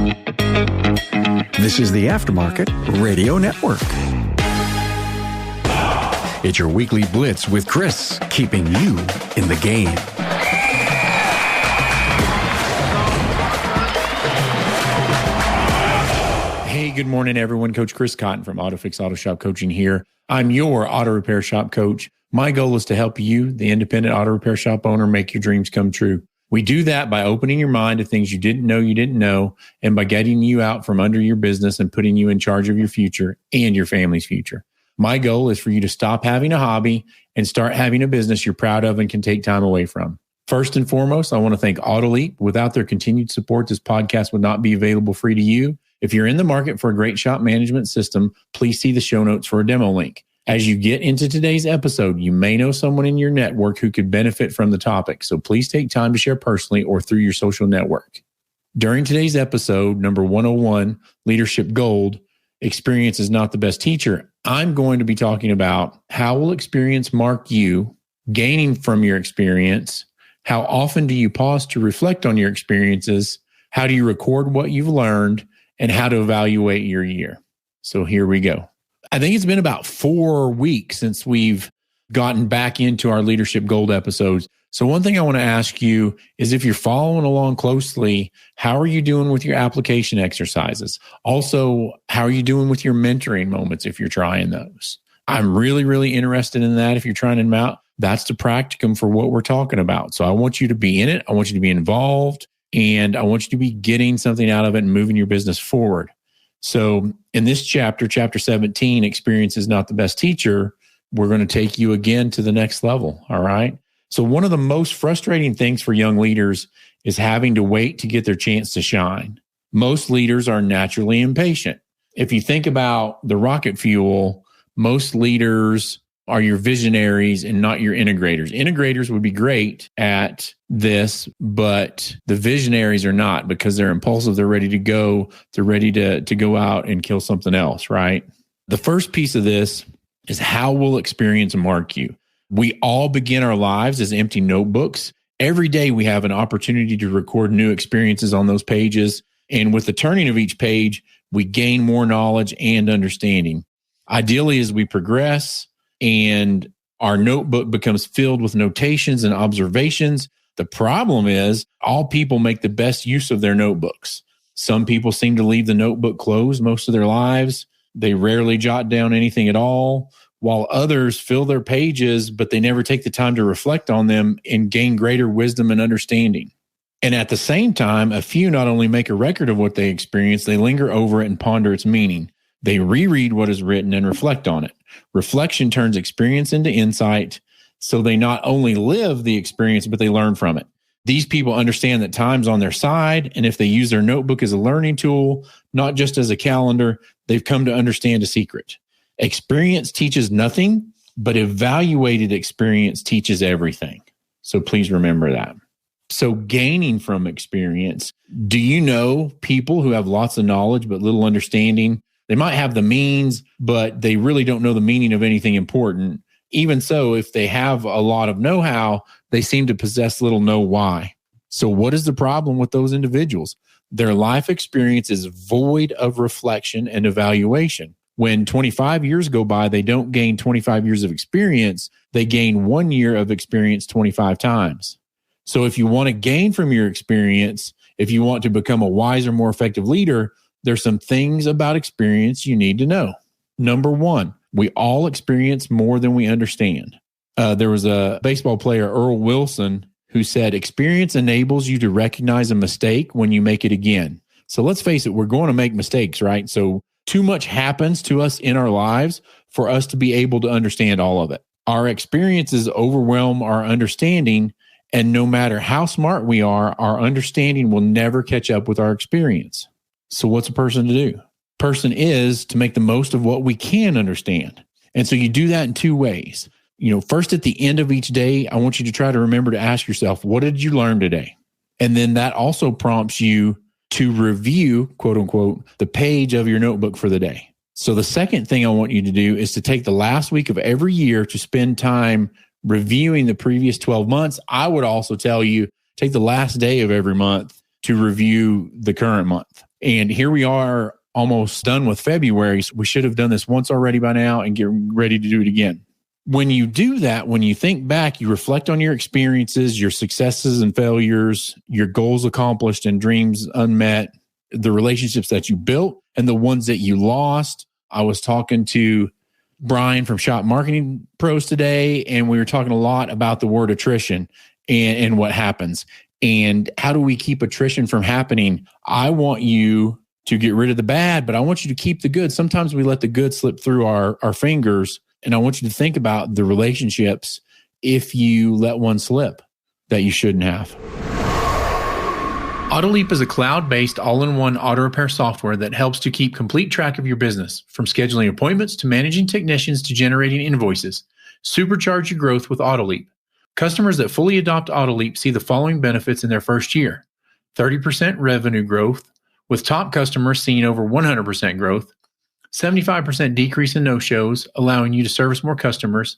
This is the Aftermarket Radio Network. It's your weekly blitz with Chris, keeping you in the game. Hey, good morning, everyone. Coach Chris Cotton from AutoFix-Auto Shop Coaching here. I'm your auto repair shop coach. My goal is to help you, the independent auto repair shop owner, make your dreams come true. We do that by opening your mind to things you didn't know, and by getting you out from under your business and putting you in charge of your future and your family's future. My goal is for you to stop having a hobby and start having a business you're proud of and can take time away from. First and foremost, I want to thank AutoLeap. Without their continued support, this podcast would not be available free to you. If you're in the market for a great shop management system, please see the show notes for a demo link. As you get into today's episode, you may know someone in your network who could benefit from the topic, so please take time to share personally or through your social network. During today's episode, number 101, Leadership Gold, Experience is Not the Best Teacher, I'm going to be talking about how will experience mark you, gaining from your experience, how often do you pause to reflect on your experiences, how do you record what you've learned, and how to evaluate your year. So here we go. I think it's been about 4 weeks since we've gotten back into our Leadership Gold episodes. So one thing I want to ask you is, if you're following along closely, how are you doing with your application exercises? Also, how are you doing with your mentoring moments if you're trying those? I'm really, really interested in that if you're trying them out. That's the practicum for what we're talking about. So I want you to be in it. I want you to be involved, and I want you to be getting something out of it and moving your business forward. So in this chapter 17, Experience is Not the Best Teacher, we're going to take you again to the next level. All right. So one of the most frustrating things for young leaders is having to wait to get their chance to shine. Most leaders are naturally impatient. If you think about the rocket fuel, most leaders are your visionaries and not your integrators. Integrators would be great at this, but the visionaries are not, because they're impulsive. They're ready to go. They're ready to go out and kill something else, right? The first piece of this is, how will experience mark you? We all begin our lives as empty notebooks. Every day we have an opportunity to record new experiences on those pages. And with the turning of each page, we gain more knowledge and understanding. Ideally, as we progress and our notebook becomes filled with notations and observations, the problem is all people make the best use of their notebooks. Some people seem to leave the notebook closed most of their lives. They rarely jot down anything at all, while others fill their pages, but they never take the time to reflect on them and gain greater wisdom and understanding. And at the same time, a few not only make a record of what they experience, they linger over it and ponder its meaning. They reread what is written and reflect on it. Reflection turns experience into insight, so they not only live the experience, but they learn from it. These people understand that time's on their side, and if they use their notebook as a learning tool, not just as a calendar, they've come to understand a secret. Experience teaches nothing, but evaluated experience teaches everything. So please remember that. So gaining from experience, do you know people who have lots of knowledge but little understanding? They might have the means, but they really don't know the meaning of anything important. Even so, if they have a lot of know-how, they seem to possess little know-why. So what is the problem with those individuals? Their life experience is void of reflection and evaluation. When 25 years go by, they don't gain 25 years of experience. They gain 1 year of experience 25 times. So if you want to gain from your experience, if you want to become a wiser, more effective leader, there's some things about experience you need to know. Number one, we all experience more than we understand. There was a baseball player, Earl Wilson, who said, experience enables you to recognize a mistake when you make it again. So let's face it, we're going to make mistakes, right? So too much happens to us in our lives for us to be able to understand all of it. Our experiences overwhelm our understanding, and no matter how smart we are, our understanding will never catch up with our experience. So what's a person to do? Person is to make the most of what we can understand. And so you do that in two ways. First, at the end of each day, I want you to try to remember to ask yourself, what did you learn today? And then that also prompts you to review, quote unquote, the page of your notebook for the day. So the second thing I want you to do is to take the last week of every year to spend time reviewing the previous 12 months. I would also tell you, take the last day of every month to review the current month. And here we are almost done with February. So we should have done this once already by now and get ready to do it again. When you do that, when you think back, you reflect on your experiences, your successes and failures, your goals accomplished and dreams unmet, the relationships that you built and the ones that you lost. I was talking to Brian from Shop Marketing Pros today, and we were talking a lot about the word attrition and what happens. And how do we keep attrition from happening? I want you to get rid of the bad, but I want you to keep the good. Sometimes we let the good slip through our fingers. And I want you to think about the relationships if you let one slip that you shouldn't have. AutoLeap is a cloud-based all-in-one auto repair software that helps to keep complete track of your business, from scheduling appointments to managing technicians to generating invoices. Supercharge your growth with AutoLeap. Customers that fully adopt AutoLeap see the following benefits in their first year: 30% revenue growth, with top customers seeing over 100% growth, 75% decrease in no-shows, allowing you to service more customers,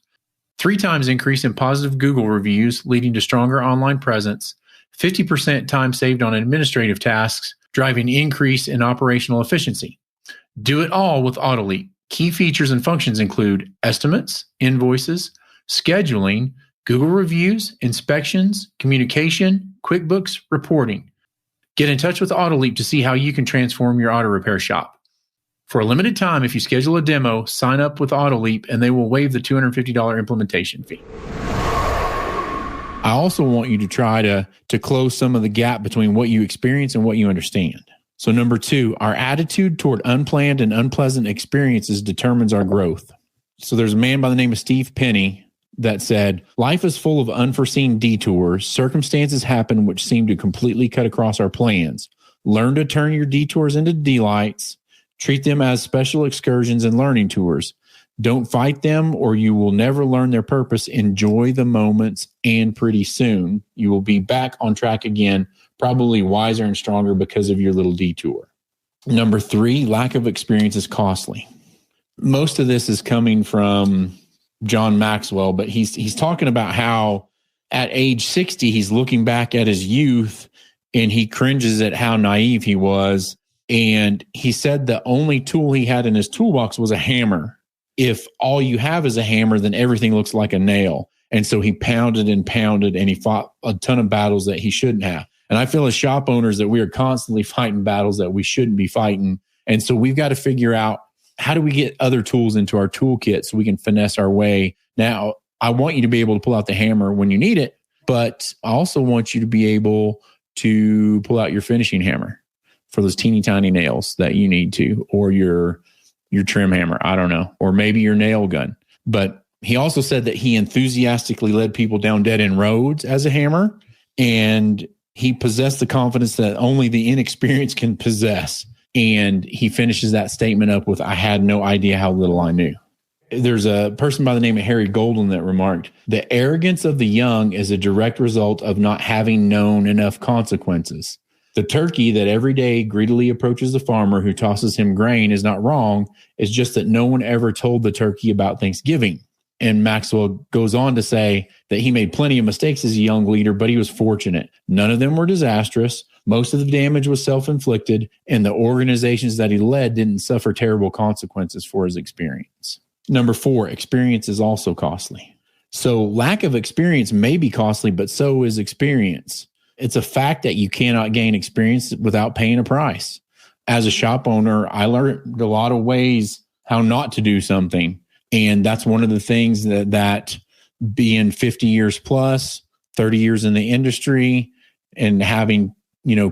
3 times increase in positive Google reviews, leading to stronger online presence, 50% time saved on administrative tasks, driving increase in operational efficiency. Do it all with AutoLeap. Key features and functions include estimates, invoices, scheduling, Google reviews, inspections, communication, QuickBooks, reporting. Get in touch with AutoLeap to see how you can transform your auto repair shop. For a limited time, if you schedule a demo, sign up with AutoLeap and they will waive the $250 implementation fee. I also want you to try to close some of the gap between what you experience and what you understand. So number 2, our attitude toward unplanned and unpleasant experiences determines our growth. So there's a man by the name of Steve Penny that said, life is full of unforeseen detours. Circumstances happen which seem to completely cut across our plans. Learn to turn your detours into delights. Treat them as special excursions and learning tours. Don't fight them or you will never learn their purpose. Enjoy the moments, and pretty soon you will be back on track again, probably wiser and stronger because of your little detour. Number 3, lack of experience is costly. Most of this is coming from John Maxwell, but he's talking about how at age 60, he's looking back at his youth and he cringes at how naive he was. And he said the only tool he had in his toolbox was a hammer. If all you have is a hammer, then everything looks like a nail. And so he pounded and he fought a ton of battles that he shouldn't have. And I feel as shop owners that we are constantly fighting battles that we shouldn't be fighting. And so we've got to figure out, how do we get other tools into our toolkit so we can finesse our way? Now, I want you to be able to pull out the hammer when you need it, but I also want you to be able to pull out your finishing hammer for those teeny tiny nails that you need to, or your trim hammer, I don't know, or maybe your nail gun. But he also said that he enthusiastically led people down dead-end roads as a hammer, and he possessed the confidence that only the inexperienced can possess. And he finishes that statement up with, I had no idea how little I knew. There's a person by the name of Harry Golden that remarked, the arrogance of the young is a direct result of not having known enough consequences. The turkey that every day greedily approaches the farmer who tosses him grain is not wrong. It's just that no one ever told the turkey about Thanksgiving. And Maxwell goes on to say that he made plenty of mistakes as a young leader, but he was fortunate. None of them were disastrous. Most of the damage was self-inflicted, and the organizations that he led didn't suffer terrible consequences for his experience. Number 4, experience is also costly. So lack of experience may be costly, but so is experience. It's a fact that you cannot gain experience without paying a price. As a shop owner, I learned a lot of ways how not to do something. And that's one of the things that being 50 years plus, 30 years in the industry, and having,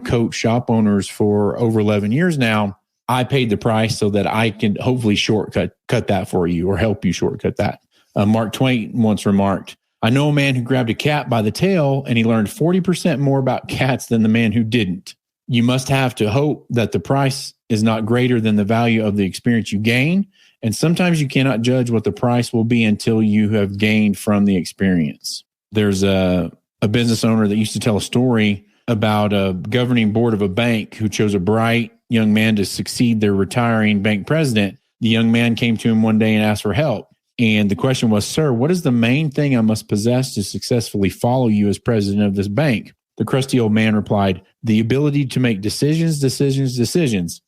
coach shop owners for over 11 years now, I paid the price so that I can hopefully cut that for you, or help you shortcut that. Mark Twain once remarked, I know a man who grabbed a cat by the tail and he learned 40% more about cats than the man who didn't. You must have to hope that the price is not greater than the value of the experience you gain. And sometimes you cannot judge what the price will be until you have gained from the experience. There's a business owner that used to tell a story about a governing board of a bank who chose a bright young man to succeed their retiring bank president. The young man came to him one day and asked for help. And the question was, sir, what is the main thing I must possess to successfully follow you as president of this bank? The crusty old man replied, the ability to make decisions. The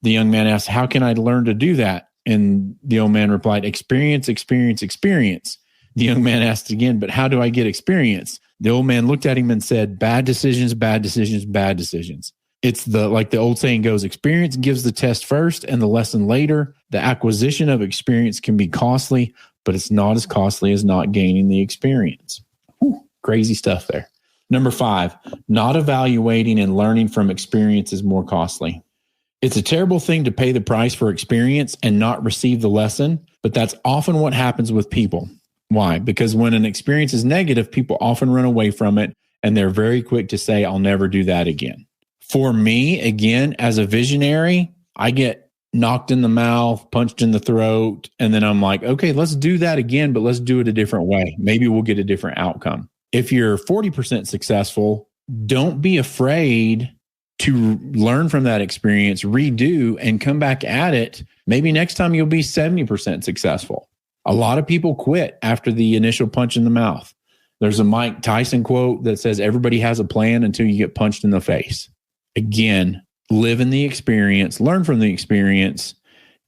young man asked, how can I learn to do that? And the old man replied, experience. The young man asked again, but how do I get experience? The old man looked at him and said, bad decisions. It's like the old saying goes, experience gives the test first and the lesson later. The acquisition of experience can be costly, but it's not as costly as not gaining the experience. Whew, crazy stuff there. Number 5, not evaluating and learning from experience is more costly. It's a terrible thing to pay the price for experience and not receive the lesson, but that's often what happens with people. Why? Because when an experience is negative, people often run away from it, and they're very quick to say, I'll never do that again. For me, again, as a visionary, I get knocked in the mouth, punched in the throat, and then I'm like, okay, let's do that again, but let's do it a different way. Maybe we'll get a different outcome. If you're 40% successful, don't be afraid to learn from that experience, redo, and come back at it. Maybe next time you'll be 70% successful. A lot of people quit after the initial punch in the mouth. There's a Mike Tyson quote that says, everybody has a plan until you get punched in the face. Again, live in the experience, learn from the experience,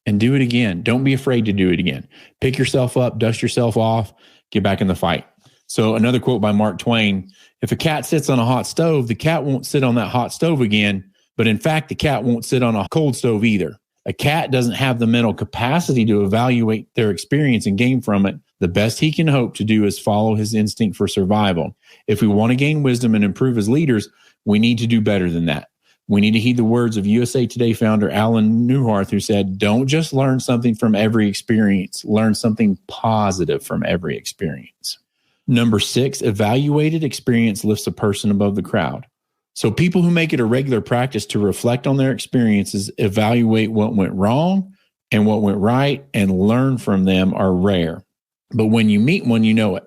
and do it again. Don't be afraid to do it again. Pick yourself up, dust yourself off, get back in the fight. So another quote by Mark Twain, if a cat sits on a hot stove, the cat won't sit on that hot stove again. But in fact, the cat won't sit on a cold stove either. A cat doesn't have the mental capacity to evaluate their experience and gain from it. The best he can hope to do is follow his instinct for survival. If we want to gain wisdom and improve as leaders, we need to do better than that. We need to heed the words of USA Today founder Alan Newharth, who said, don't just learn something from every experience, learn something positive from every experience. Number 6, evaluated experience lifts a person above the crowd. So people who make it a regular practice to reflect on their experiences, evaluate what went wrong and what went right, and learn from them are rare. But when you meet one, you know it.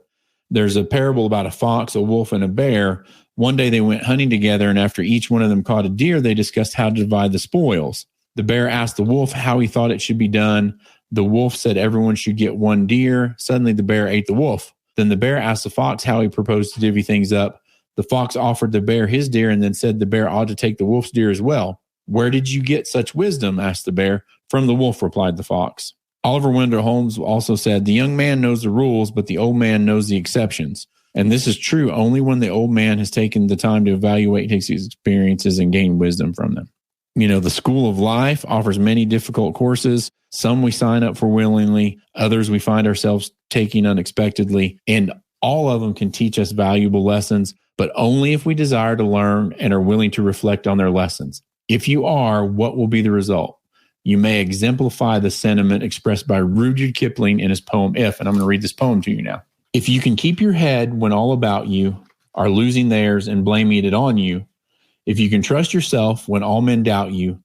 There's a parable about a fox, a wolf, and a bear. One day they went hunting together, and after each one of them caught a deer, they discussed how to divide the spoils. The bear asked the wolf how he thought it should be done. The wolf said everyone should get one deer. Suddenly the bear ate the wolf. Then the bear asked the fox how he proposed to divvy things up. The fox offered the bear his deer and then said the bear ought to take the wolf's deer as well. Where did you get such wisdom? Asked the bear. From the wolf, replied the fox. Oliver Wendell Holmes also said, the young man knows the rules, but the old man knows the exceptions. And this is true only when the old man has taken the time to evaluate his experiences and gain wisdom from them. You know, the school of life offers many difficult courses. Some we sign up for willingly, others we find ourselves taking unexpectedly, and all of them can teach us valuable lessons, but only if we desire to learn and are willing to reflect on their lessons. If you are, what will be the result? You may exemplify the sentiment expressed by Rudyard Kipling in his poem, If, and I'm going to read this poem to you now. If you can keep your head when all about you are losing theirs and blaming it on you, if you can trust yourself when all men doubt you,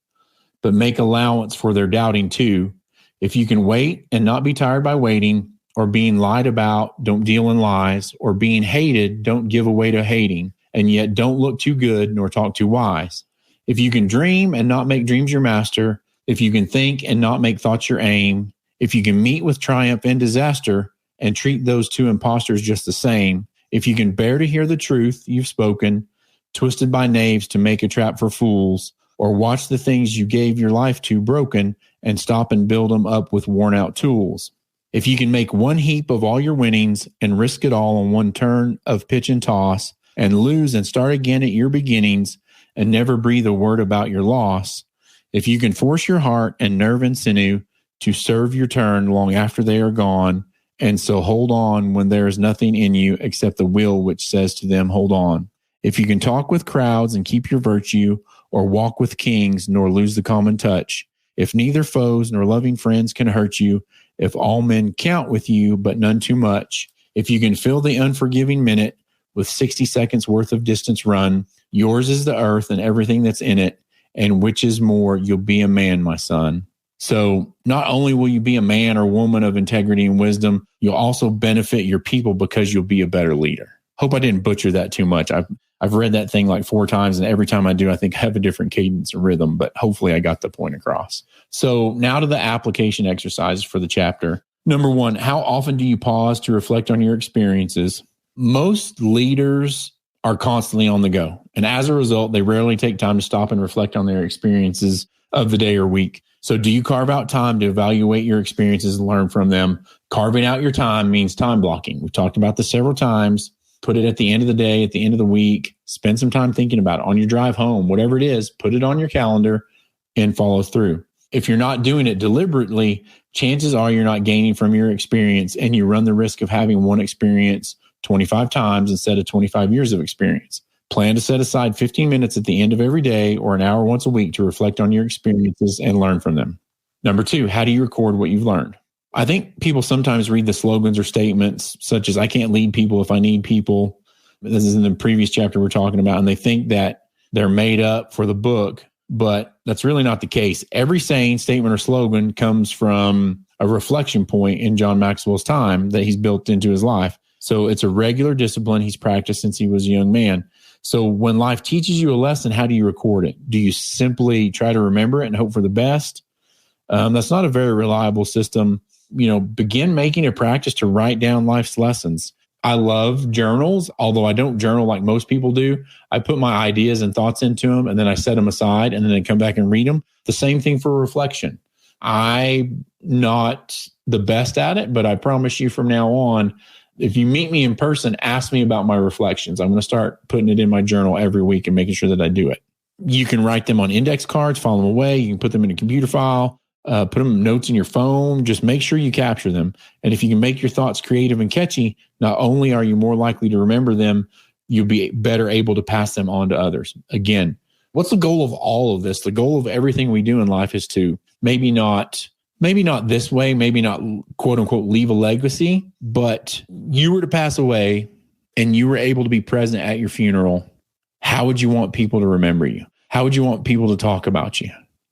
but make allowance for their doubting too, if you can wait and not be tired by waiting, or being lied about, don't deal in lies, or being hated, don't give away to hating, and yet don't look too good nor talk too wise. If you can dream and not make dreams your master, if you can think and not make thoughts your aim, if you can meet with triumph and disaster and treat those two impostors just the same, if you can bear to hear the truth you've spoken, twisted by knaves to make a trap for fools, or watch the things you gave your life to broken and stop and build them up with worn out tools. If you can make one heap of all your winnings and risk it all on one turn of pitch and toss and lose and start again at your beginnings and never breathe a word about your loss, if you can force your heart and nerve and sinew to serve your turn long after they are gone, and so hold on when there is nothing in you except the will which says to them, hold on. If you can talk with crowds and keep your virtue, or walk with kings nor lose the common touch, if neither foes nor loving friends can hurt you, if all men count with you but none too much, if you can fill the unforgiving minute with 60 seconds worth of distance run, yours is the earth and everything that's in it, and which is more, you'll be a man, my son. So not only will you be a man or woman of integrity and wisdom, you'll also benefit your people because you'll be a better leader. Hope I didn't butcher that too much. I've read that thing like 4 times, and every time I do, I think I have a different cadence or rhythm, but hopefully I got the point across. So now to the application exercises for the chapter. Number 1, how often do you pause to reflect on your experiences? Most leaders are constantly on the go. And as a result, they rarely take time to stop and reflect on their experiences of the day or week. So do you carve out time to evaluate your experiences and learn from them? Carving out your time means time blocking. We've talked about this several times. Put it at the end of the day, at the end of the week. Spend some time thinking about it on your drive home, whatever it is, put it on your calendar and follow through. If you're not doing it deliberately, chances are you're not gaining from your experience, and you run the risk of having one experience 25 times instead of 25 years of experience. Plan to set aside 15 minutes at the end of every day or an hour once a week to reflect on your experiences and learn from them. Number 2, how do you record what you've learned? I think people sometimes read the slogans or statements such as, I can't lead people if I need people. This is in the previous chapter we're talking about, and they think that they're made up for the book, but that's really not the case. Every saying, statement, or slogan comes from a reflection point in John Maxwell's time that he's built into his life. So it's a regular discipline he's practiced since he was a young man. So when life teaches you a lesson, how do you record it? Do you simply try to remember it and hope for the best? That's not a very reliable system. Begin making a practice to write down life's lessons. I love journals, although I don't journal like most people do. I put my ideas and thoughts into them, and then I set them aside, and then I come back and read them. The same thing for reflection. I'm not the best at it, but I promise you from now on, if you meet me in person, ask me about my reflections. I'm going to start putting it in my journal every week and making sure that I do it. You can write them on index cards, file them away. You can put them in a computer file, put them in notes in your phone. Just make sure you capture them. And if you can make your thoughts creative and catchy, not only are you more likely to remember them, you'll be better able to pass them on to others. Again, what's the goal of all of this? The goal of everything we do in life is to maybe not this way, maybe not quote unquote leave a legacy, but you were to pass away and you were able to be present at your funeral. How would you want people to remember you? How would you want people to talk about you?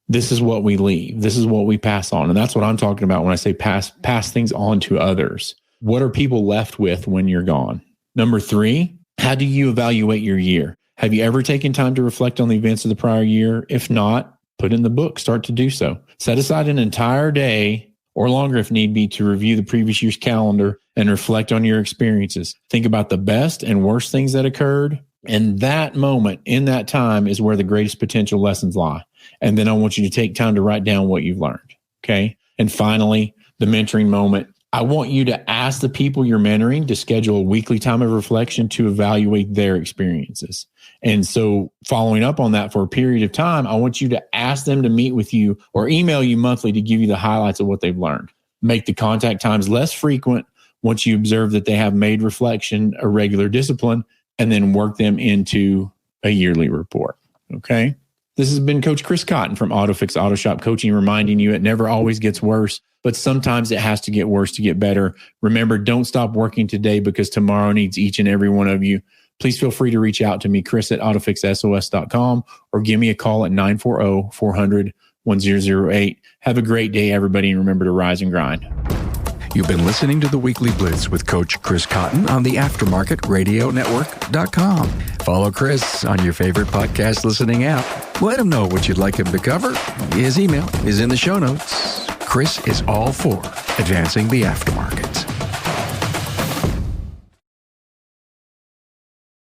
This is what we leave. This is what we pass on. And that's what I'm talking about when I say pass things on to others. What are people left with when you're gone? Number 3, how do you evaluate your year? Have you ever taken time to reflect on the events of the prior year? If not, put in the book, start to do so. Set aside an entire day or longer if need be to review the previous year's calendar and reflect on your experiences. Think about the best and worst things that occurred. And that moment in that time is where the greatest potential lessons lie. And then I want you to take time to write down what you've learned. Okay. And finally, the mentoring moment. I want you to ask the people you're mentoring to schedule a weekly time of reflection to evaluate their experiences. And so following up on that for a period of time, I want you to ask them to meet with you or email you monthly to give you the highlights of what they've learned. Make the contact times less frequent once you observe that they have made reflection a regular discipline, and then work them into a yearly report. Okay. This has been Coach Chris Cotton from AutoFix-Auto Shop Coaching, reminding you it never always gets worse, but sometimes it has to get worse to get better. Remember, don't stop working today because tomorrow needs each and every one of you. Please feel free to reach out to me, Chris at AutoFixSOS.com, or give me a call at 940-400-1008. Have a great day, everybody, and remember to rise and grind. You've been listening to the Weekly Blitz with Coach Chris Cotton on the AftermarketRadioNetwork.com. Follow Chris on your favorite podcast listening app. Let him know what you'd like him to cover. His email is in the show notes. Chris is all for advancing the aftermarket.